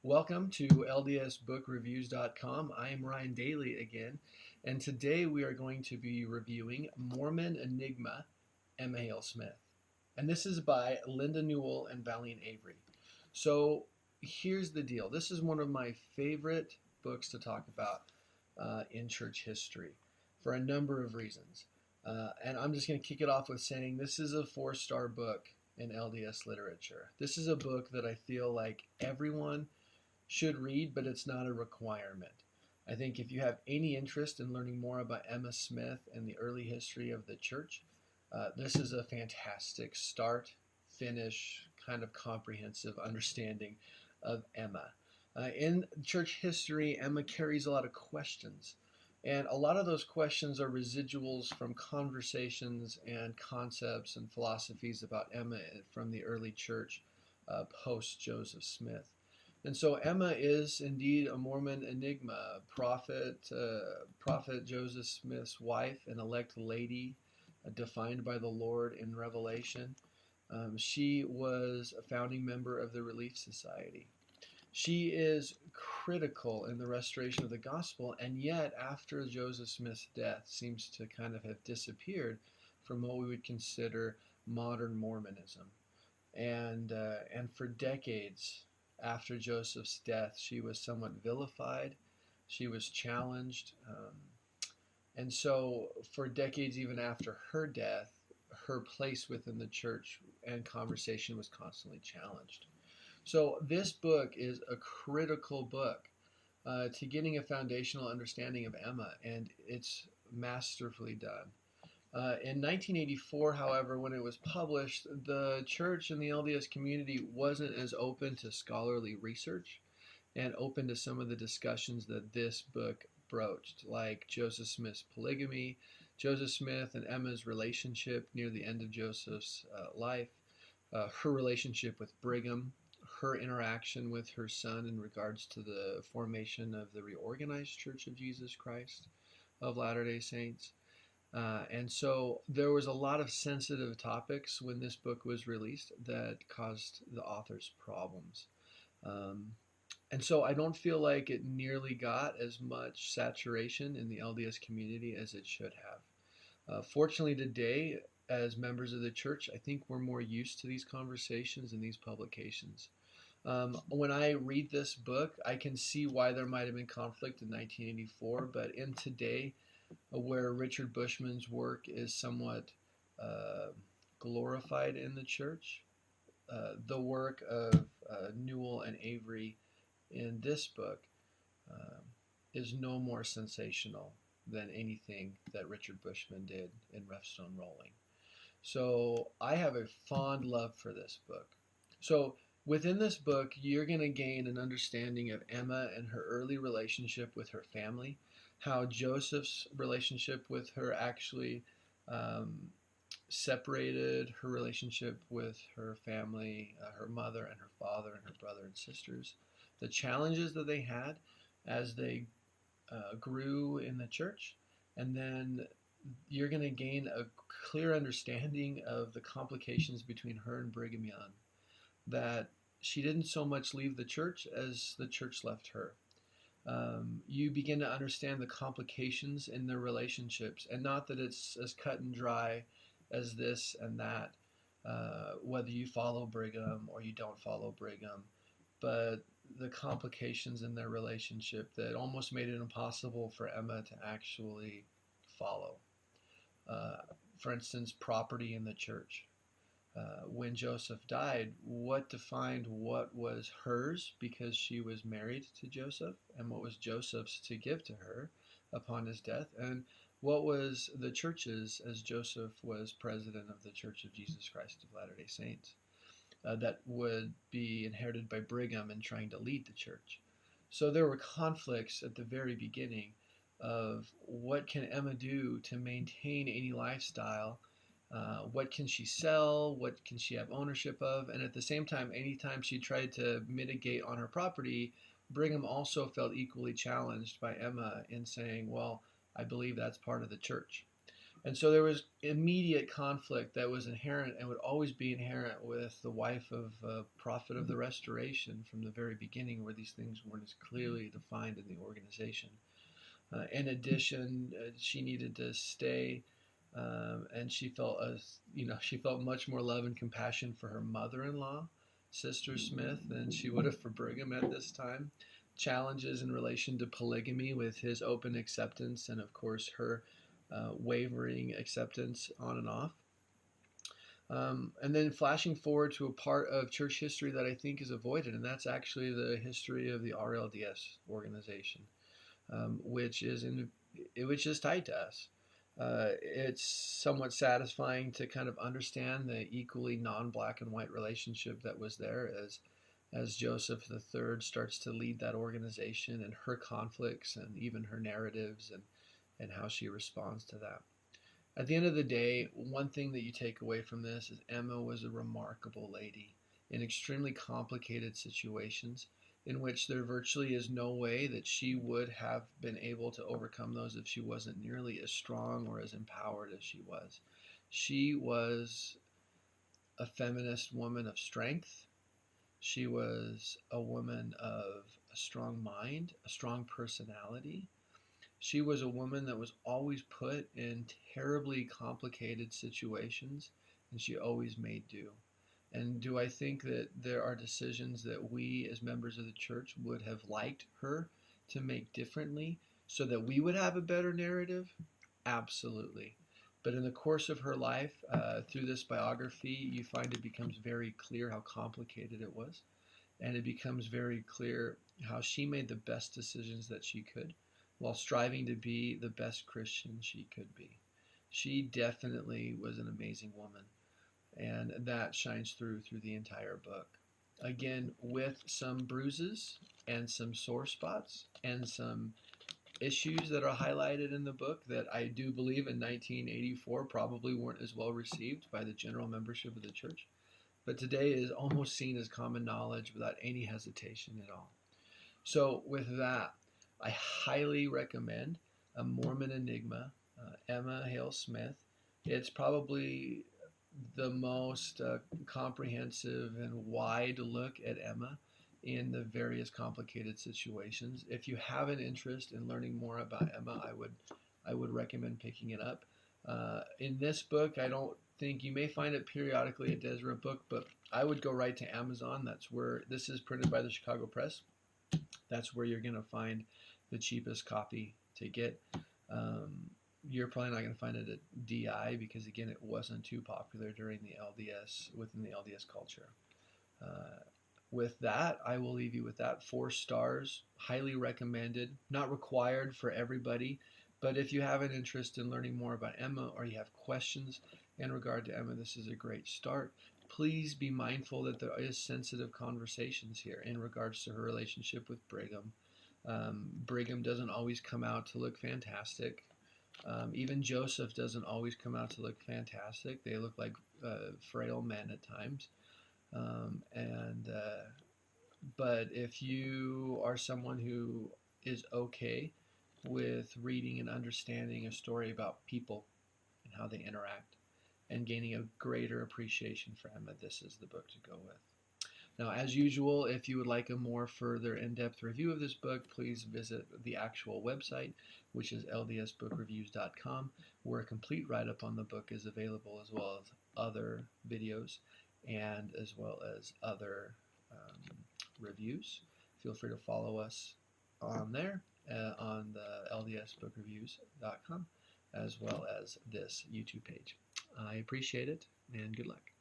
Welcome to LDSBookReviews.com. I am Ryan Daly again, and today we are going to be reviewing Mormon Enigma, Emma Hale Smith. And this is by Linda Newell and Valeen Avery. So here's the deal. This is one of my favorite books to talk about in church history for a number of reasons. And I'm just going to kick it off with saying this is a 4-star book in LDS literature. This is a book that I feel like everyone should read, but it's not a requirement. I think if you have any interest in learning more about Emma Smith and the early history of the church, this is a fantastic start, finish, kind of comprehensive understanding of Emma. In church history, Emma carries a lot of questions. And a lot of those questions are residuals from conversations and concepts and philosophies about Emma from the early church post Joseph Smith. And so Emma is indeed a Mormon enigma, prophet Joseph Smith's wife, an elect lady defined by the Lord in Revelation. She was a founding member of the Relief Society. She is critical in the restoration of the gospel, and yet after Joseph Smith's death seems to kind of have disappeared from what we would consider modern Mormonism. And for decades after Joseph's death, she was somewhat vilified. She was challenged. And so for decades, even after her death, her place within the church and conversation was constantly challenged. So this book is a critical book to getting a foundational understanding of Emma, and it's masterfully done. In 1984, however, when it was published, the church and the LDS community wasn't as open to scholarly research and open to some of the discussions that this book broached, like Joseph Smith's polygamy, Joseph Smith and Emma's relationship near the end of Joseph's life, her relationship with Brigham, her interaction with her son in regards to the formation of the reorganized Church of Jesus Christ of Latter-day Saints. And so there was a lot of sensitive topics when this book was released that caused the authors problems. And so I don't feel like it nearly got as much saturation in the LDS community as it should have. Fortunately today, as members of the church, I think we're more used to these conversations and these publications. When I read this book, I can see why there might have been conflict in 1984, but in today, where Richard Bushman's work is somewhat glorified in the church, the work of Newell and Avery in this book is no more sensational than anything that Richard Bushman did in Rough Stone Rolling. So I have a fond love for this book. So within this book, you're going to gain an understanding of Emma and her early relationship with her family, how Joseph's relationship with her actually separated her relationship with her family, her mother and her father and her brother and sisters, the challenges that they had as they grew in the church, and then you're going to gain a clear understanding of the complications between her and Brigham Young, that she didn't so much leave the church as the church left her. You begin to understand the complications in their relationships, and not that it's as cut and dry as this and that, whether you follow Brigham or you don't follow Brigham, but the complications in their relationship that almost made it impossible for Emma to actually follow. For instance, property in the church. When Joseph died, what defined what was hers because she was married to Joseph, and what was Joseph's to give to her upon his death, and what was the church's as Joseph was president of the Church of Jesus Christ of Latter-day Saints, that would be inherited by Brigham in trying to lead the church. So there were conflicts at the very beginning of what can Emma do to maintain any lifestyle. What can she sell? What can she have ownership of? And at the same time, anytime she tried to mitigate on her property, Brigham also felt equally challenged by Emma in saying, well, I believe that's part of the church. And so there was immediate conflict that was inherent and would always be inherent with the wife of a prophet of the Restoration from the very beginning, where these things weren't as clearly defined in the organization. In addition, she needed to stay, and she felt she felt much more love and compassion for her mother-in-law, Sister Smith, than she would have for Brigham at this time. Challenges in relation to polygamy with his open acceptance, and of course her wavering acceptance on and off. And then flashing forward to a part of church history that I think is avoided, and that's actually the history of the RLDS organization, which is tied to us. It's somewhat satisfying to kind of understand the equally non-black and white relationship that was there as Joseph III starts to lead that organization, and her conflicts and even her narratives and how she responds to that. At the end of the day, one thing that you take away from this is Emma was a remarkable lady in extremely complicated situations in which there virtually is no way that she would have been able to overcome those if she wasn't nearly as strong or as empowered as she was. She was a feminist woman of strength. She was a woman of a strong mind, a strong personality. She was a woman that was always put in terribly complicated situations, and she always made do. And do I think that there are decisions that we as members of the church would have liked her to make differently so that we would have a better narrative? Absolutely. But in the course of her life, through this biography, you find it becomes very clear how complicated it was. And it becomes very clear how she made the best decisions that she could while striving to be the best Christian she could be. She definitely was an amazing woman, and that shines through the entire book. Again, with some bruises and some sore spots and some issues that are highlighted in the book that I do believe in 1984 probably weren't as well received by the general membership of the church, but today is almost seen as common knowledge without any hesitation at all. So with that, I highly recommend A Mormon Enigma, Emma Hale Smith. It's probably the most comprehensive and wide look at Emma in the various complicated situations. If you have an interest in learning more about Emma, I would recommend picking it up. In this book, I don't think you may find it periodically at Deseret Book, but I would go right to Amazon. That's where this is printed by the Chicago Press. That's where you're going to find the cheapest copy to get. You're probably not going to find it at DI because, again, it wasn't too popular during the LDS, within the LDS culture. With that, I will leave you with that. 4 stars, highly recommended, not required for everybody, but if you have an interest in learning more about Emma or you have questions in regard to Emma, this is a great start. Please be mindful that there is sensitive conversations here in regards to her relationship with Brigham. Brigham doesn't always come out to look fantastic. Even Joseph doesn't always come out to look fantastic. They look like frail men at times. But if you are someone who is okay with reading and understanding a story about people and how they interact and gaining a greater appreciation for Emma, this is the book to go with. Now, as usual, if you would like a more further in-depth review of this book, please visit the actual website, which is ldsbookreviews.com, where a complete write-up on the book is available, as well as other videos and as well as other reviews. Feel free to follow us on there, on the ldsbookreviews.com, as well as this YouTube page. I appreciate it, and good luck.